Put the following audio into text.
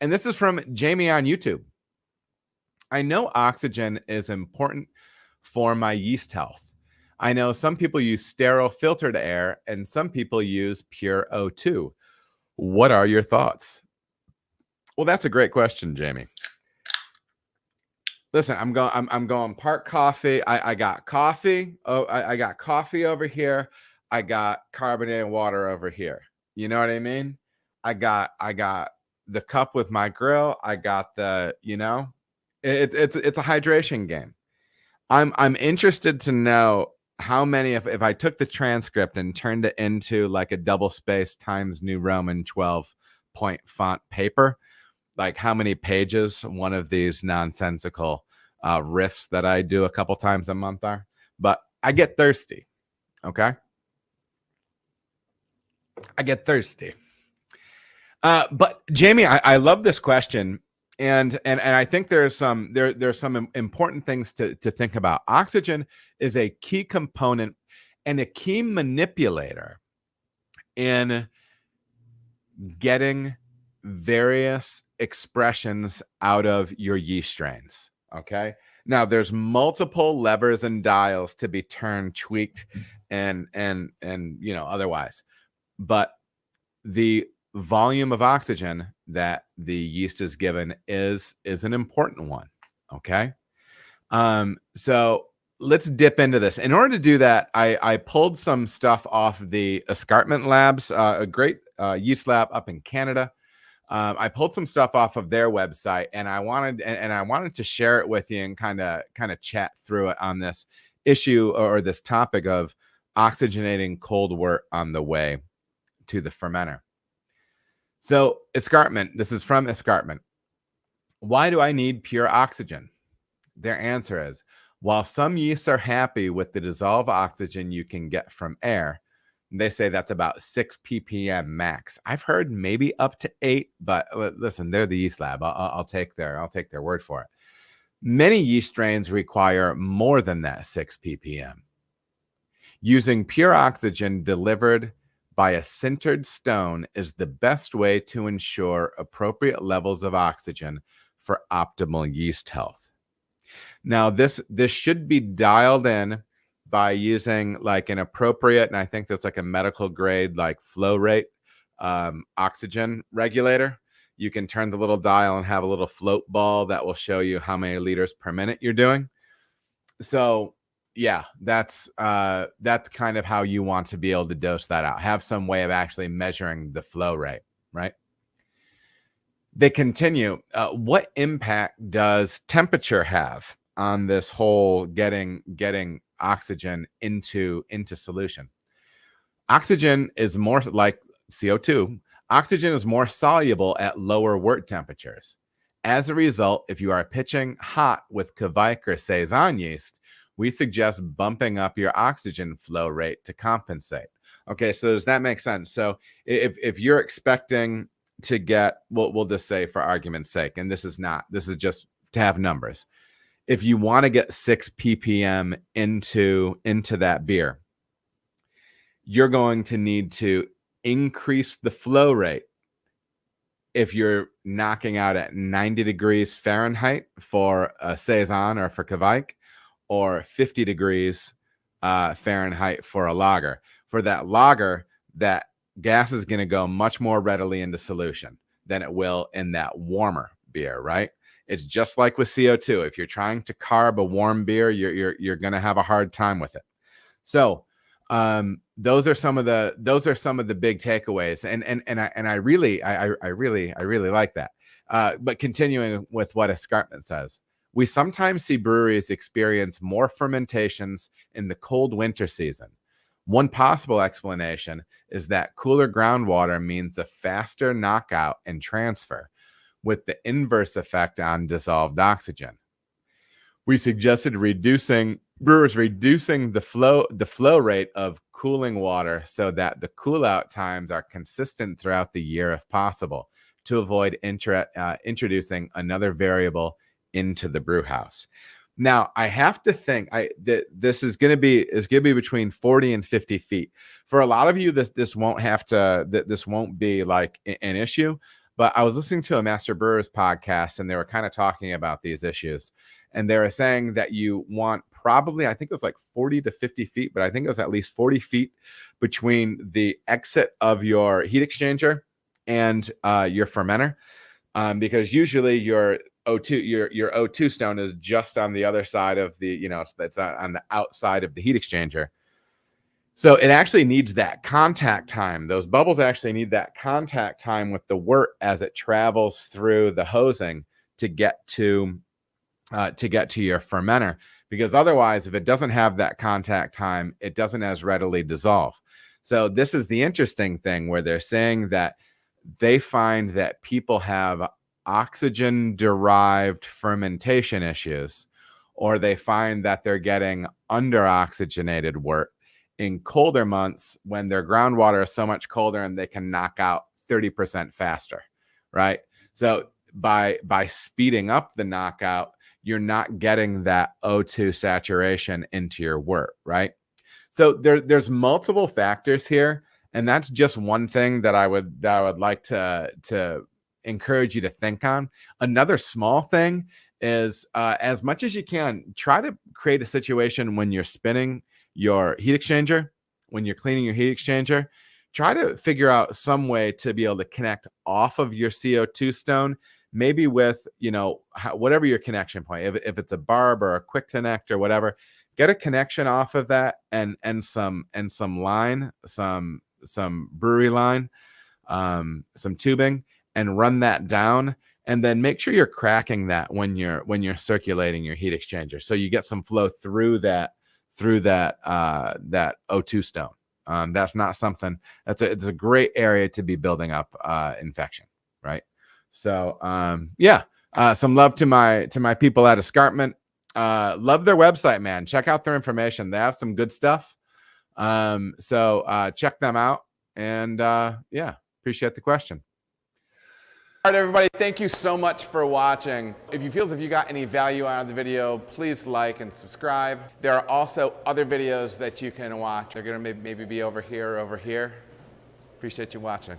And this is from Jamie on YouTube. I know oxygen is important for my yeast health. I know some people use sterile filtered air and some people use pure O2. What are your thoughts? Well, that's a great question, Jamie. Listen, I'm going part coffee. I got coffee. Oh, I got coffee over here. I got carbonated water over here. You know what I mean? I got the cup with my grill. I got the, it's a hydration game. I'm interested to know how many, if I took the transcript and turned it into like a double space Times New Roman 12 point font paper, like how many pages one of these nonsensical riffs that I do a couple times a month are. But I get thirsty. Okay. I get thirsty. But Jamie, I love this question. And I think there's some important things to think about. Oxygen is a key component and a key manipulator in getting various expressions out of your yeast strains. Okay. Now there's multiple levers and dials to be turned, tweaked, and otherwise. But the volume of oxygen that the yeast is given is an important one. Okay. So let's dip into this. In order to do that, I pulled some stuff off the Escarpment Labs, a great yeast lab up in Canada. I pulled some stuff off of their website, and I wanted to share it with you and kind of chat through it on this issue or this topic of oxygenating cold wort on the way to the fermenter. So Escarpment, this is from Escarpment. Why do I need pure oxygen? Their answer is, while some yeasts are happy with the dissolved oxygen you can get from air, they say that's about 6 ppm max. I've heard maybe up to 8, but listen, they're the yeast lab. I'll take their word for it. Many yeast strains require more than that 6 ppm. Using pure oxygen delivered by a sintered stone is the best way to ensure appropriate levels of oxygen for optimal yeast health. Now, this should be dialed in by using like an appropriate, and I think that's like a medical grade, like flow rate oxygen regulator. You can turn the little dial and have a little float ball that will show you how many liters per minute you're doing. So yeah, that's kind of how you want to be able to dose that out. Have some way of actually measuring the flow rate, right? They continue. What impact does temperature have on this whole getting oxygen into solution? Oxygen is more like CO2. Oxygen is more soluble at lower wort temperatures. As a result, if you are pitching hot with Kveik or Saison yeast, we suggest bumping up your oxygen flow rate to compensate. Okay, so does that make sense? So if you're expecting to get, we'll just say for argument's sake, and this is just to have numbers. If you want to get 6 ppm into that beer, you're going to need to increase the flow rate. If you're knocking out at 90 degrees Fahrenheit for a Saison or for Kveik, or 50 degrees Fahrenheit for a lager. For that lager, that gas is going to go much more readily into solution than it will in that warmer beer, right? It's just like with CO2. If you're trying to carb a warm beer, you're going to have a hard time with it. So those are some of the big takeaways, and I really like that. But continuing with what Escarpment says. We sometimes see breweries experience more fermentations in the cold winter season. One possible explanation is that cooler groundwater means a faster knockout and transfer, with the inverse effect on dissolved oxygen. We suggested brewers reducing the flow rate of cooling water so that the cool out times are consistent throughout the year if possible, to avoid introducing another variable into the brew house. Now, I have to think this is going to be between 40 and 50 feet. For a lot of you, this won't be like an issue. But I was listening to a Master Brewers podcast, and they were kind of talking about these issues. And they were saying that you want probably, I think it was like 40 to 50 feet, but I think it was at least 40 feet between the exit of your heat exchanger and your fermenter, because usually your O2 stone is just on the other side of the, that's on the outside of the heat exchanger. So it actually needs that contact time. Those bubbles actually need that contact time with the wort as it travels through the hosing to get to your fermenter, because otherwise, if it doesn't have that contact time, it doesn't as readily dissolve. So this is the interesting thing where they're saying that they find that people have oxygen-derived fermentation issues, or they find that they're getting under-oxygenated wort in colder months when their groundwater is so much colder and they can knock out 30% faster, right? So by speeding up the knockout, you're not getting that O2 saturation into your wort, right? So there's multiple factors here, and that's just one thing that I would like to encourage you to think on. Another small thing is, as much as you can, try to create a situation when you're spinning your heat exchanger, when you're cleaning your heat exchanger, try to figure out some way to be able to connect off of your CO2 stone, maybe with, whatever your connection point, if it's a barb or a quick connect or whatever, get a connection off of that and some line, some brewery line, some tubing, and run that down. And then make sure you're cracking that when you're circulating your heat exchanger, so you get some flow through that O2 stone. That's not something it's a great area to be building up infection, right? So some love to my people at Escarpment. Love their website, man. Check out their information. They have some good stuff. So check them out, and appreciate the question. All right, everybody, thank you so much for watching. If you feel as if you got any value out of the video, please like and subscribe. There are also other videos that you can watch. They're gonna maybe be over here or over here. Appreciate you watching.